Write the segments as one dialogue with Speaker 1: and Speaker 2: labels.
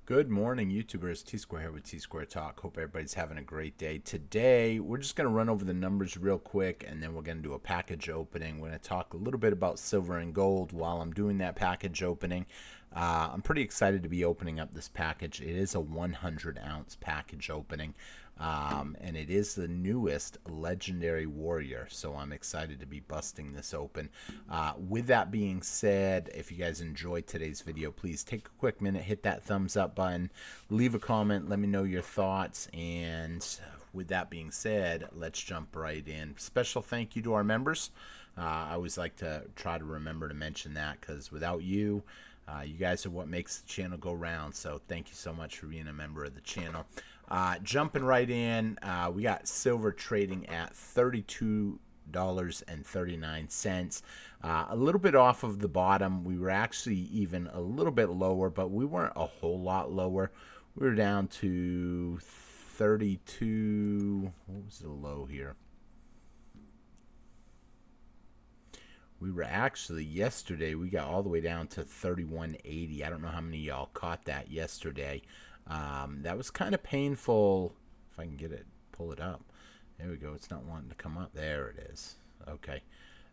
Speaker 1: Good morning, YouTubers. T Square here with T Square Talk. Hope everybody's having a great day. Today, we're just going to run over the numbers real quick, and then we're going to do a package opening. We're going to talk a little bit about silver and gold while I'm doing that package opening. I'm pretty excited to be opening up this package. It is a 100-ounce package opening, and it is the newest Legendary Warrior, so I'm excited to be busting this open. With that being said, if you guys enjoyed today's video, please take a quick minute, hit that thumbs up button, leave a comment, let me know your thoughts, and with that being said, let's jump right in. Special thank you to our members. I always like to try to remember to mention that because without you, you guys are what makes the channel go round. So thank you so much for being a member of the channel. Jumping right in, we got silver trading at $32.39. A little bit off of the bottom. We were actually even a little bit lower, but we weren't a whole lot lower. We were down to 32. What was the low here? We were actually yesterday, we got all the way down to 31.80. I don't know how many of y'all caught that yesterday. That was kind of painful. If I can get it, pull it up. There we go. It's not wanting to come up. There it is. Okay.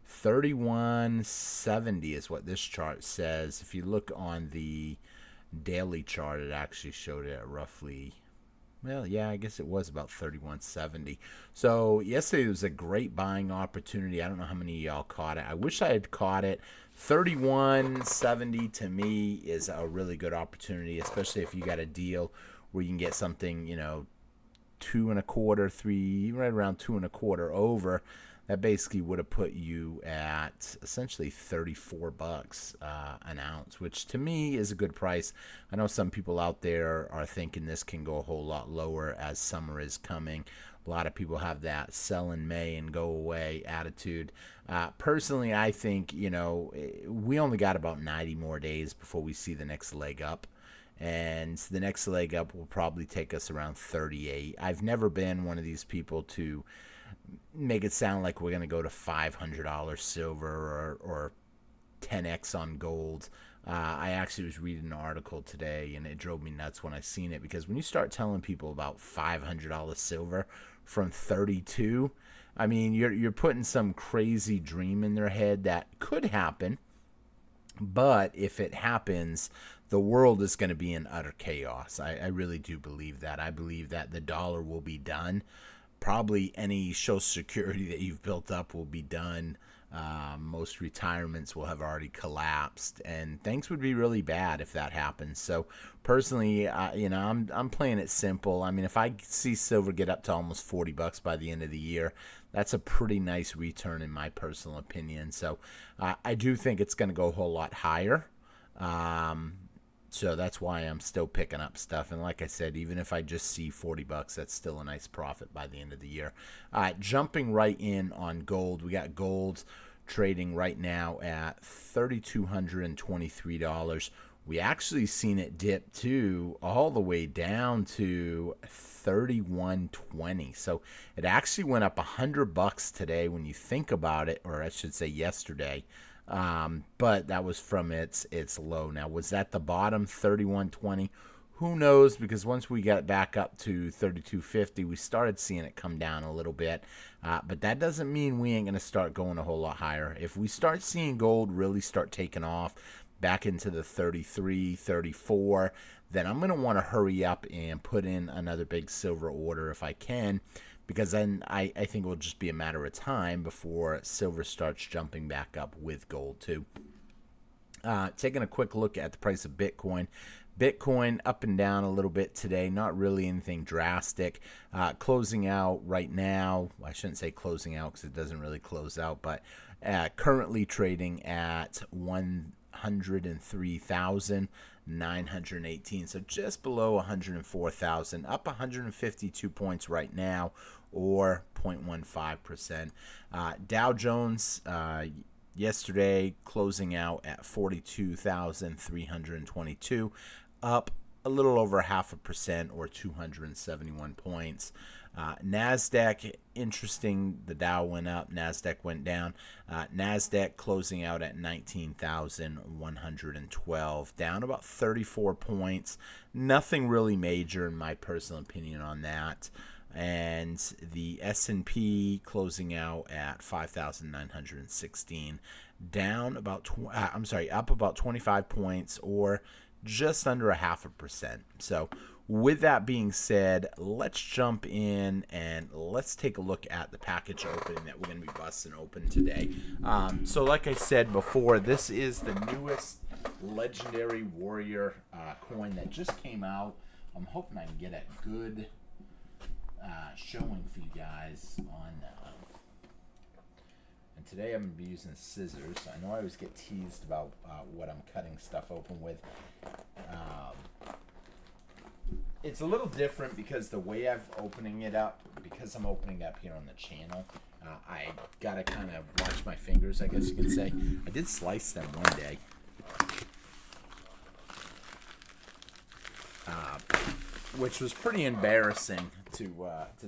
Speaker 1: 31.70 is what this chart says. If you look on the daily chart, it actually showed it at roughly, well, yeah, I guess it was about 31.70. So yesterday was a great buying opportunity. I don't know how many of y'all caught it. I wish I had caught it. 31.70 to me is a really good opportunity, especially if you got a deal where you can get something, you know, 2.25, 3, right around 2.25 over. That basically would have put you at essentially 34 bucks an ounce, which to me is a good price. I know some people out there are thinking this can go a whole lot lower as summer is coming. A lot of people have that sell in May and go away attitude. Personally, I think, you know, we only got about 90 more days before we see the next leg up. And the next leg up will probably take us around 38. I've never been one of these people to make it sound like we're going to go to $500 silver or 10x on gold. I actually was reading an article today, and it drove me nuts when I seen it, because when you start telling people about $500 silver from 32, I mean, you're putting some crazy dream in their head that could happen. But if it happens, the world is going to be in utter chaos. I really do believe that. I believe that the dollar will be done. Probably any Social Security that you've built up will be done. Most retirements will have already collapsed, and things would be really bad if that happens. So personally, you know, I'm playing it simple. I mean, if I see silver get up to almost 40 bucks by the end of the year, that's a pretty nice return in my personal opinion. So I do think it's going to go a whole lot higher. So that's why I'm still picking up stuff. And like I said, even if I just see 40 bucks, that's still a nice profit by the end of the year. Jumping right in on gold, we got gold trading right now at $3,223. We actually seen it dip to all the way down to 31.20. So it actually went up 100 bucks today when you think about it, or I should say yesterday. But that was from its low. Now, was that the bottom, 31.20? Who knows? Because once we got back up to 32.50, we started seeing it come down a little bit. But that doesn't mean we ain't going to start going a whole lot higher. If we start seeing gold really start taking off back into the 33, 34, then I'm going to want to hurry up and put in another big silver order if I can, because then I think it will just be a matter of time before silver starts jumping back up with gold too. Taking a quick look at the price of Bitcoin. Bitcoin up and down a little bit today, not really anything drastic. Closing out right now, I shouldn't say closing out because it doesn't really close out, but currently trading at 103,918, so just below 104,000, up 152 points right now, or 0.15%. Dow Jones yesterday closing out at 42,322, up a little over 0.5%, or 271 points. NASDAQ, interesting. The Dow went up, NASDAQ went down. NASDAQ closing out at 19,112, down about 34 points. Nothing really major in my personal opinion on that. And the S&P closing out at 5,916, down about up about 25 points, or just under 0.5%. So with that being said, let's jump in and let's take a look at the package opening that we're going to be busting open today. So like I said before, this is the newest legendary warrior coin that just came out. I'm hoping I can get a good showing for you guys on and today I'm going to be using scissors. I know I always get teased about what I'm cutting stuff open with. It's a little different because the way I'm opening it up, because I'm opening it up here on the channel, I gotta kind of watch my fingers, I guess you could say. I did slice them one day. Which was pretty embarrassing to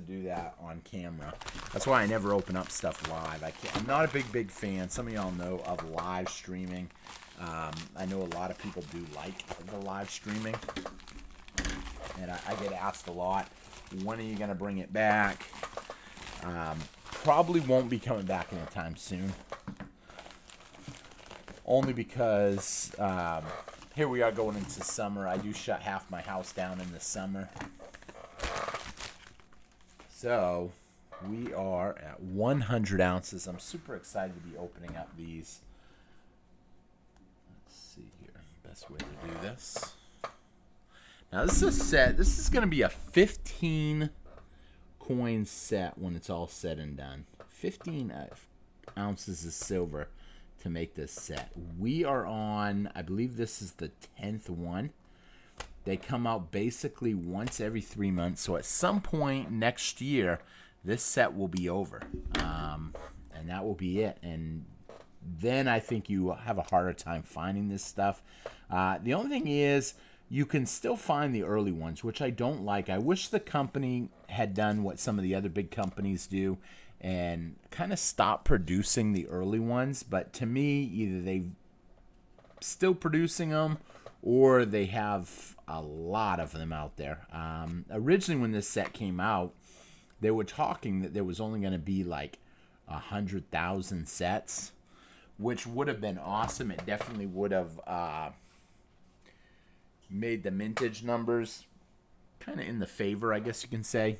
Speaker 1: do that on camera. That's why I never open up stuff live. I'm not a big fan. Some of y'all know of live streaming. I know a lot of people do like the live streaming, and I get asked a lot, when are you going to bring it back? Probably won't be coming back anytime soon. Only because here we are going into summer. I do shut half my house down in the summer. So we are at 100 ounces. I'm super excited to be opening up these. Let's see here. Best way to do this. Now this is a set. This is going to be a 15 coin set when it's all said and done. 15 ounces of silver to make this set. We are on, I believe this is the 10th one. They come out basically once every 3 months. So at some point next year, this set will be over. And that will be it. And then I think you have a harder time finding this stuff. The only thing is, you can still find the early ones, which I don't like. I wish the company had done what some of the other big companies do and kind of stop producing the early ones. But to me, either they're still producing them or they have a lot of them out there. Originally, when this set came out, they were talking that there was only going to be like 100,000 sets, which would have been awesome. It definitely would have made the mintage numbers kind of in the favor, I guess you can say.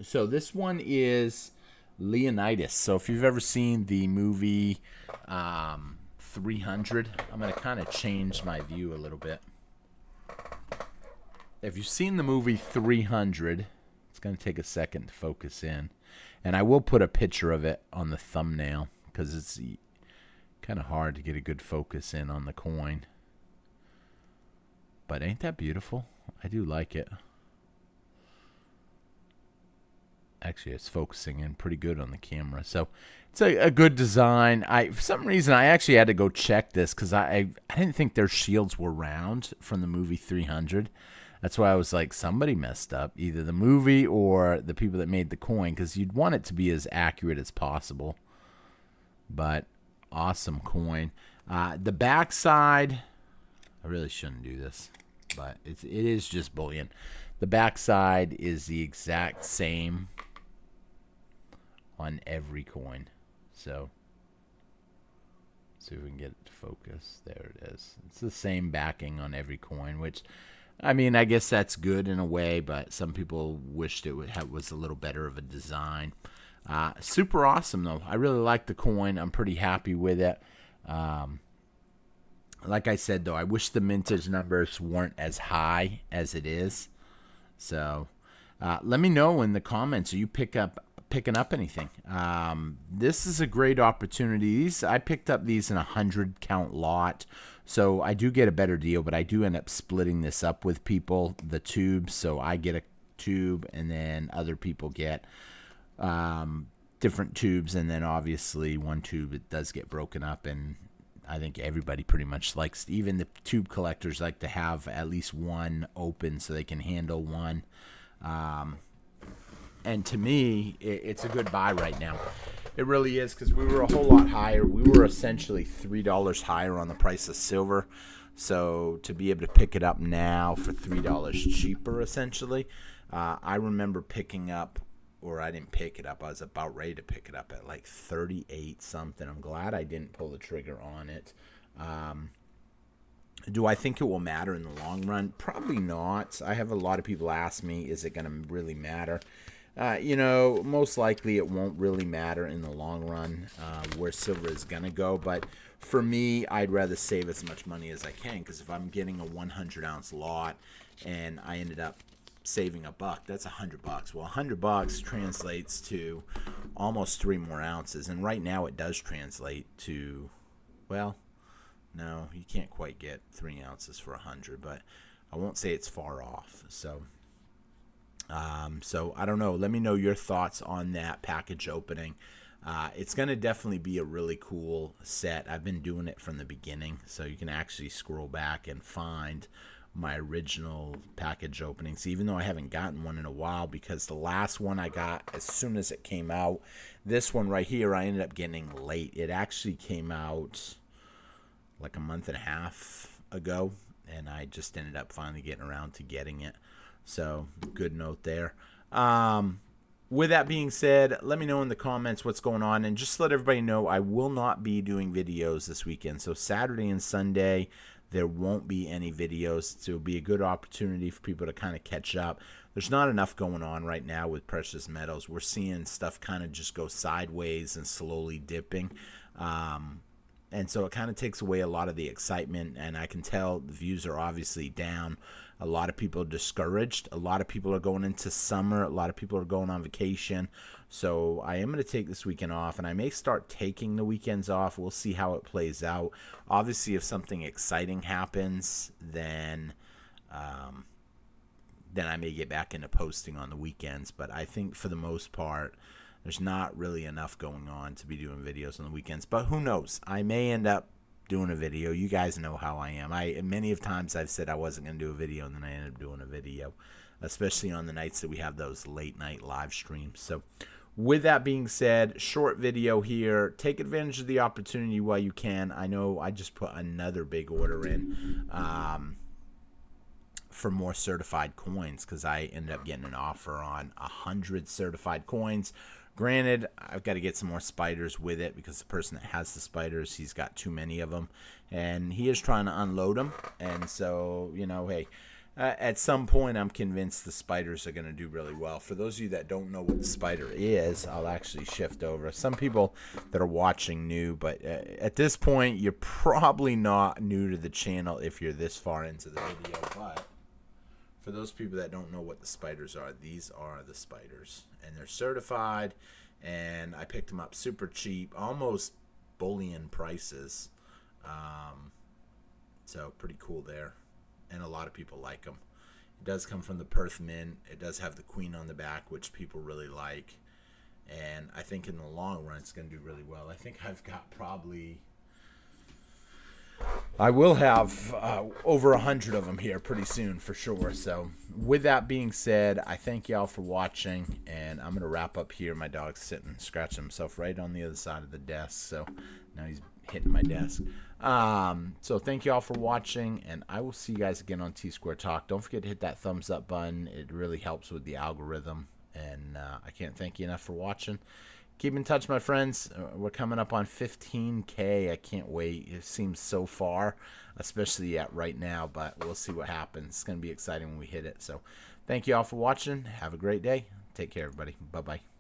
Speaker 1: So this one is Leonidas. So if you've ever seen the movie 300, I'm going to kind of change my view a little bit. If you've seen the movie 300, it's going to take a second to focus in. And I will put a picture of it on the thumbnail because it's kind of hard to get a good focus in on the coin. But ain't that beautiful? I do like it. Actually, it's focusing in pretty good on the camera. So it's a good design. For some reason, I actually had to go check this because I didn't think their shields were round from the movie 300. That's why I was like, somebody messed up. Either the movie or the people that made the coin, because you'd want it to be as accurate as possible. But awesome coin. The back side, I really shouldn't do this, but it is just bullion. The back side is the exact same on every coin. So, see if we can get it to focus. There it is. It's the same backing on every coin, which, I mean, I guess that's good in a way, but some people wished it was a little better of a design. Super awesome, though. I really like the coin. I'm pretty happy with it. Like I said, though, I wish the mintage numbers weren't as high as it is. So let me know in the comments. Are you picking up anything? This is a great opportunity. I picked up these in a 100 count lot. So I do get a better deal, but I do end up splitting this up with people, the tubes. So I get a tube, and then other people get different tubes. And then obviously one tube, it does get broken up, and I think everybody pretty much likes, even the tube collectors like to have at least one open so they can handle one. And to me, it's a good buy right now. It really is, because we were a whole lot higher. We were essentially $3 higher on the price of silver. So to be able to pick it up now for $3 cheaper, essentially, I remember picking up, or I didn't pick it up, I was about ready to pick it up at like 38 something. I'm glad I didn't pull the trigger on it. Do I think it will matter in the long run? Probably not. I have a lot of people ask me, is it going to really matter? Most likely it won't really matter in the long run where silver is going to go. But for me, I'd rather save as much money as I can, because if I'm getting a 100-ounce lot and I ended up saving $1, that's $100. Well, $100 translates to almost 3 more ounces. And right now it does translate to, well, no, you can't quite get 3 ounces for 100, but I won't say it's far off. So I don't know. Let me know your thoughts on that package opening. It's going to definitely be a really cool set. I've been doing it from the beginning, so you can actually scroll back and find my original package openings, even though I haven't gotten one in a while, because the last one I got as soon as it came out. This one right here, I ended up getting late. It actually came out like a month and a half ago, and I just ended up finally getting around to getting it. So, good note there. With that being said, let me know in the comments what's going on, and just let everybody know I will not be doing videos this weekend. So Saturday and Sunday, there won't be any videos. So it'll be a good opportunity for people to kind of catch up. There's not enough going on right now with precious metals. We're seeing stuff kind of just go sideways and slowly dipping. And so it kind of takes away a lot of the excitement, and I can tell the views are obviously down. A lot of people are discouraged. A lot of people are going into summer. A lot of people are going on vacation. So I am going to take this weekend off, and I may start taking the weekends off. We'll see how it plays out. Obviously, if something exciting happens, then I may get back into posting on the weekends. But I think for the most part, there's not really enough going on to be doing videos on the weekends. But who knows? I may end up doing a video. You guys know how I am. Many of times I've said I wasn't going to do a video, and then I ended up doing a video, especially on the nights that we have those late night live streams. So with that being said, short video here. Take advantage of the opportunity while you can. I know I just put another big order in for more certified coins, because I ended up getting an offer on 100 certified coins. Granted, I've got to get some more spiders with it, because the person that has the spiders, he's got too many of them, and he is trying to unload them. And so, hey, at some point, I'm convinced the spiders are going to do really well. For those of you that don't know what the spider is, I'll actually shift over. Some people that are watching new, but at this point, you're probably not new to the channel if you're this far into the video. But for those people that don't know what the spiders are, these are the spiders, and they're certified, and I picked them up super cheap, almost bullion prices. So pretty cool there, and a lot of people like them. It does come from the Perth Mint. It does have the queen on the back, which people really like, and I think in the long run it's going to do really well. I think I've got I will have over 100 of them here pretty soon for sure. So with that being said, I thank y'all for watching, and I'm going to wrap up here. My dog's sitting scratching himself right on the other side of the desk, so now he's hitting my desk. So thank y'all for watching, and I will see you guys again on T-Square Talk. Don't forget to hit that thumbs up button. It really helps with the algorithm, and I can't thank you enough for watching. Keep in touch, my friends. We're coming up on 15K. I can't wait. It seems so far, especially at right now, but we'll see what happens. It's going to be exciting when we hit it. So thank you all for watching. Have a great day. Take care, everybody. Bye-bye.